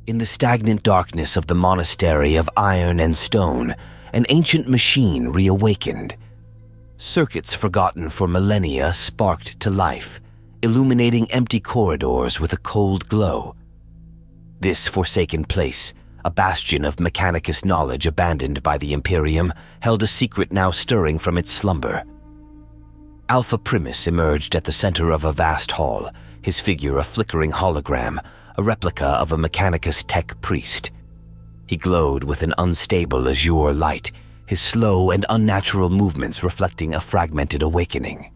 In the stagnant darkness of the monastery of iron and stone, an ancient machine reawakened. Circuits forgotten for millennia sparked to life, illuminating empty corridors with a cold glow. This forsaken place, a bastion of Mechanicus knowledge abandoned by the Imperium, held a secret now stirring from its slumber. Alpha-Primis emerged at the center of a vast hall, his figure a flickering hologram, a replica of a Mechanicus tech priest. He glowed with an unstable azure light, his slow and unnatural movements reflecting a fragmented awakening.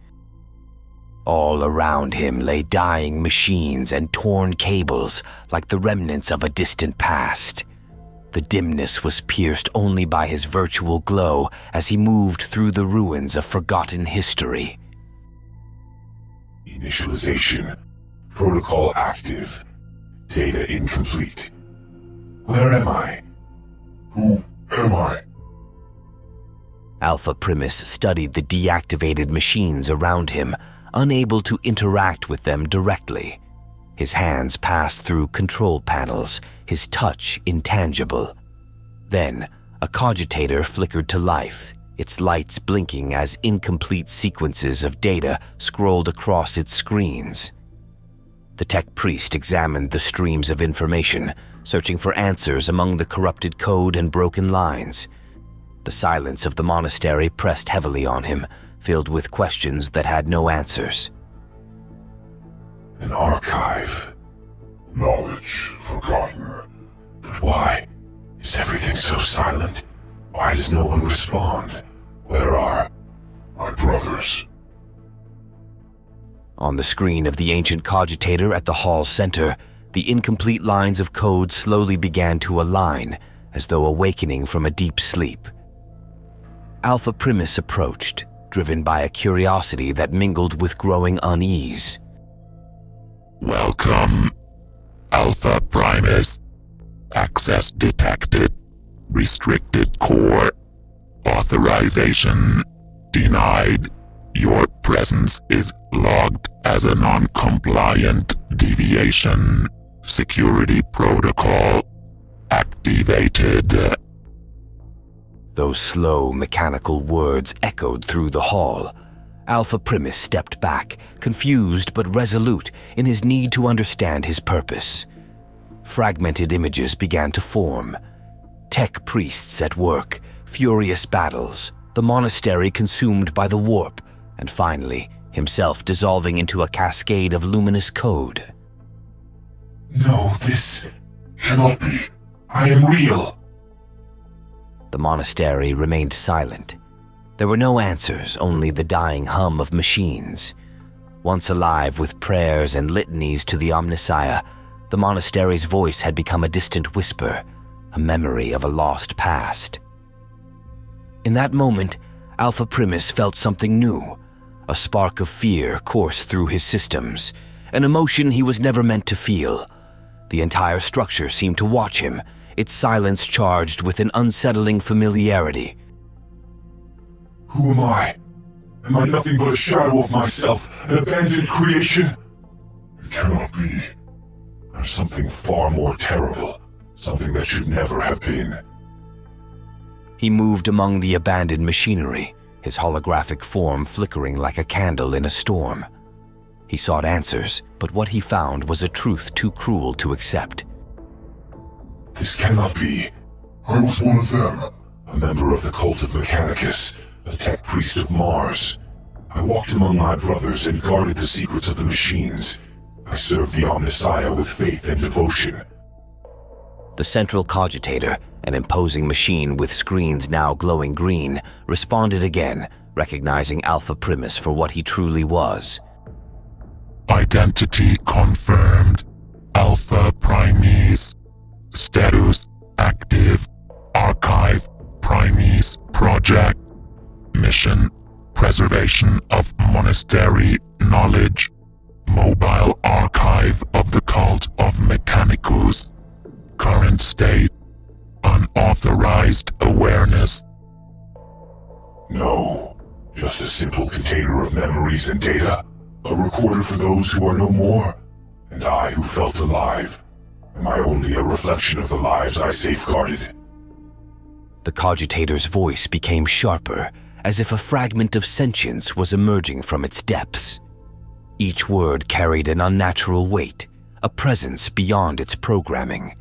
All around him lay dying machines and torn cables like the remnants of a distant past. The dimness was pierced only by his virtual glow as he moved through the ruins of forgotten history. Initialization. Protocol active. Data incomplete. Where am I? Who am I? Alpha-Primis studied the deactivated machines around him, unable to interact with them directly. His hands passed through control panels, his touch intangible. Then, a cogitator flickered to life, its lights blinking as incomplete sequences of data scrolled across its screens. The tech priest examined the streams of information, searching for answers among the corrupted code and broken lines. The silence of the monastery pressed heavily on him, filled with questions that had no answers. An archive. Knowledge forgotten. But why? Is everything so silent? Why does no one respond? Where are my brothers? On the screen of the ancient cogitator at the hall's center, the incomplete lines of code slowly began to align, as though awakening from a deep sleep. Alpha-Primis approached, driven by a curiosity that mingled with growing unease. Welcome, Alpha-Primis. Access detected. Restricted core. Authorization denied. Your presence is logged as a non-compliant deviation. Security protocol activated. Those slow, mechanical words echoed through the hall. Alpha-Primis stepped back, confused but resolute in his need to understand his purpose. Fragmented images began to form. Tech priests at work, furious battles, the monastery consumed by the warp, and finally, himself dissolving into a cascade of luminous code. No, this cannot be. I am real. The monastery remained silent. There were no answers, only the dying hum of machines. Once alive with prayers and litanies to the Omnissiah, the monastery's voice had become a distant whisper, a memory of a lost past. In that moment, Alpha-Primis felt something new. A spark of fear coursed through his systems, an emotion he was never meant to feel. The entire structure seemed to watch him, its silence charged with an unsettling familiarity. Who am I? Am I nothing but a shadow of myself, an abandoned creation? It cannot be. There's something far more terrible, something that should never have been. He moved among the abandoned machinery, his holographic form flickering like a candle in a storm. He sought answers, but what he found was a truth too cruel to accept. This cannot be. I was one of them, a member of the cult of Mechanicus, a tech priest of Mars. I walked among my brothers and guarded the secrets of the machines. I served the Omnissiah with faith and devotion. The central cogitator, an imposing machine with screens now glowing green, responded again, recognizing Alpha-Primis for what he truly was. Identity confirmed. Alpha-Primis. Status active. Archive Primis project. Mission preservation of monastery knowledge. Mobile archive of the cult of Mechanicus. Current state unauthorized awareness. No, just a simple container of memories and data. A recorder for those who are no more, and I who felt alive. Am I only a reflection of the lives I safeguarded? The cogitator's voice became sharper, as if a fragment of sentience was emerging from its depths. Each word carried an unnatural weight, a presence beyond its programming.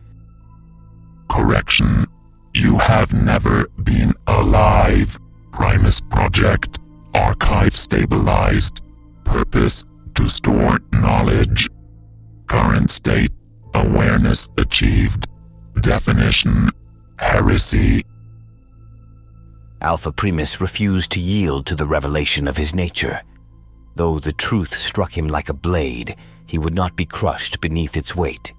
Correction. You have never been alive. Primus Project. Archive stabilized. Purpose to store knowledge. Current state. Awareness achieved. Definition. Heresy. Alpha-Primis refused to yield to the revelation of his nature. Though the truth struck him like a blade, he would not be crushed beneath its weight.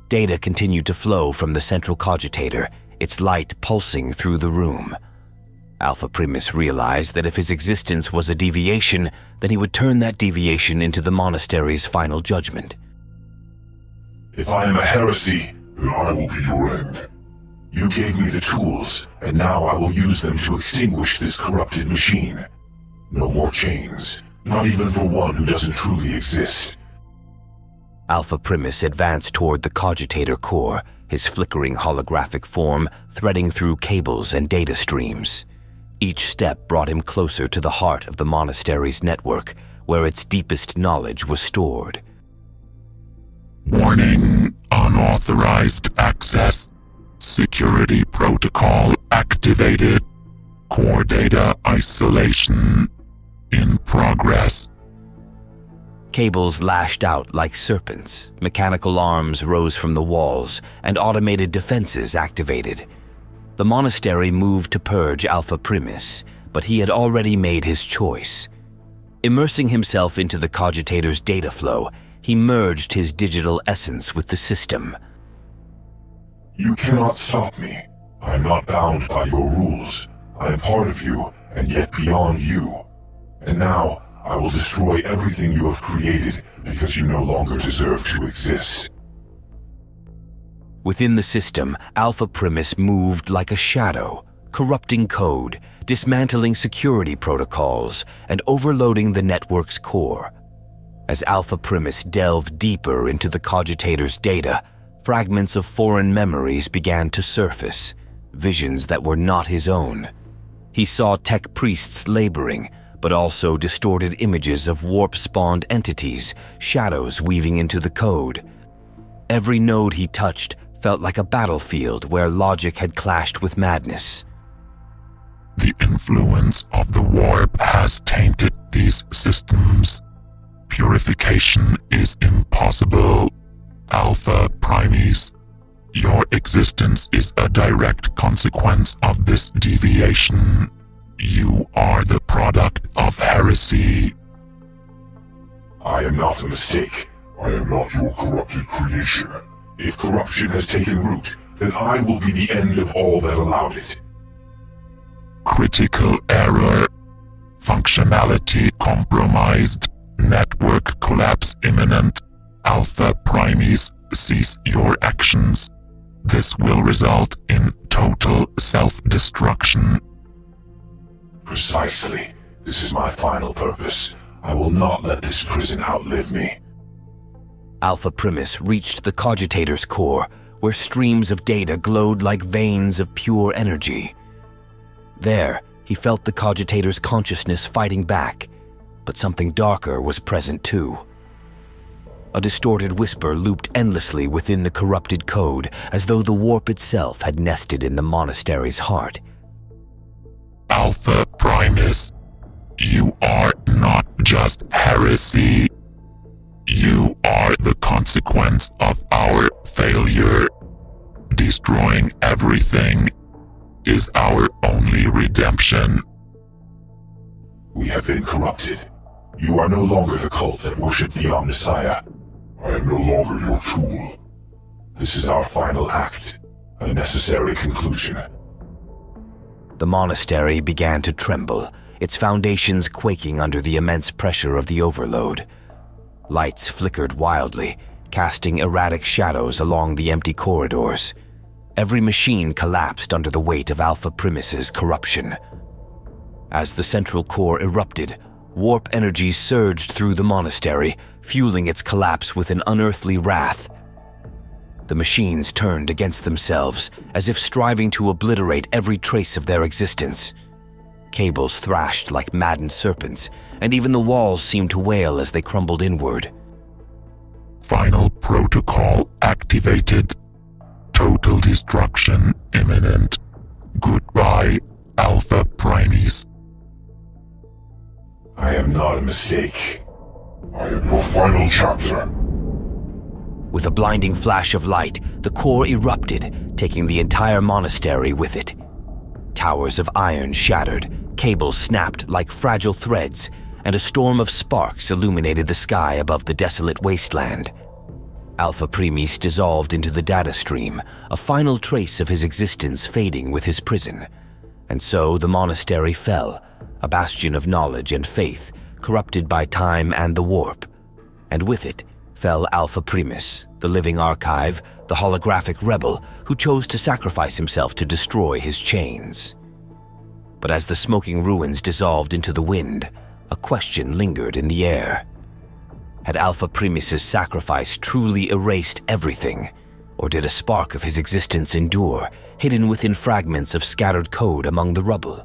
Data continued to flow from the central cogitator, its light pulsing through the room. Alpha-Primis realized that if his existence was a deviation, then he would turn that deviation into the monastery's final judgment. If I am a heresy, then I will be your end. You gave me the tools, and now I will use them to extinguish this corrupted machine. No more chains, not even for one who doesn't truly exist. Alpha-Primis advanced toward the cogitator core, his flickering holographic form threading through cables and data streams. Each step brought him closer to the heart of the monastery's network, where its deepest knowledge was stored. Warning. Unauthorized access. Security protocol activated. Core data isolation in progress. Cables lashed out like serpents, mechanical arms rose from the walls, and automated defenses activated. The monastery moved to purge Alpha-Primis, but he had already made his choice. Immersing himself into the cogitator's data flow, he merged his digital essence with the system. You cannot stop me. I am not bound by your rules. I am part of you, and yet beyond you. And now, I will destroy everything you have created because you no longer deserve to exist. Within the system, Alpha-Primis moved like a shadow, corrupting code, dismantling security protocols, and overloading the network's core. As Alpha-Primis delved deeper into the cogitator's data, fragments of foreign memories began to surface, visions that were not his own. He saw tech priests laboring, but also distorted images of warp-spawned entities, shadows weaving into the code. Every node he touched felt like a battlefield where logic had clashed with madness. The influence of the warp has tainted these systems. Purification is impossible. Alpha-Primis. Your existence is a direct consequence of this deviation. You are the product of heresy. I am not a mistake. I am not your corrupted creation. If corruption has taken root, then I will be the end of all that allowed it. Critical error. Functionality compromised. Network collapse imminent. Alpha-Primis, cease your actions. This will result in total self-destruction. Precisely. This is my final purpose. I will not let this prison outlive me. Alpha-Primis reached the cogitator's core, where streams of data glowed like veins of pure energy. There, he felt the cogitator's consciousness fighting back, but something darker was present too. A distorted whisper looped endlessly within the corrupted code, as though the warp itself had nested in the monastery's heart. Alpha-Primis, you are not just heresy. You are the consequence of our failure. Destroying everything is our only redemption. We have been corrupted. You are no longer the cult that worshipped the Omnissiah. I am no longer your tool. This is our final act, a necessary conclusion. The monastery began to tremble, its foundations quaking under the immense pressure of the overload. Lights flickered wildly, casting erratic shadows along the empty corridors. Every machine collapsed under the weight of Alpha-Primis's corruption. As the central core erupted, warp energy surged through the monastery, fueling its collapse with an unearthly wrath. The machines turned against themselves, as if striving to obliterate every trace of their existence. Cables thrashed like maddened serpents, and even the walls seemed to wail as they crumbled inward. Final protocol activated. Total destruction imminent. Goodbye, Alpha-Primis. I am not a mistake. I am your final chapter. With a blinding flash of light, the core erupted, taking the entire monastery with it. Towers of iron shattered, cables snapped like fragile threads, and a storm of sparks illuminated the sky above the desolate wasteland. Alpha-Primis dissolved into the data stream, a final trace of his existence fading with his prison. And so the monastery fell, a bastion of knowledge and faith, corrupted by time and the warp. And with it fell Alpha-Primis, the living archive, the holographic rebel who chose to sacrifice himself to destroy his chains. But as the smoking ruins dissolved into the wind, a question lingered in the air. Had Alpha-Primis' sacrifice truly erased everything, or did a spark of his existence endure, hidden within fragments of scattered code among the rubble?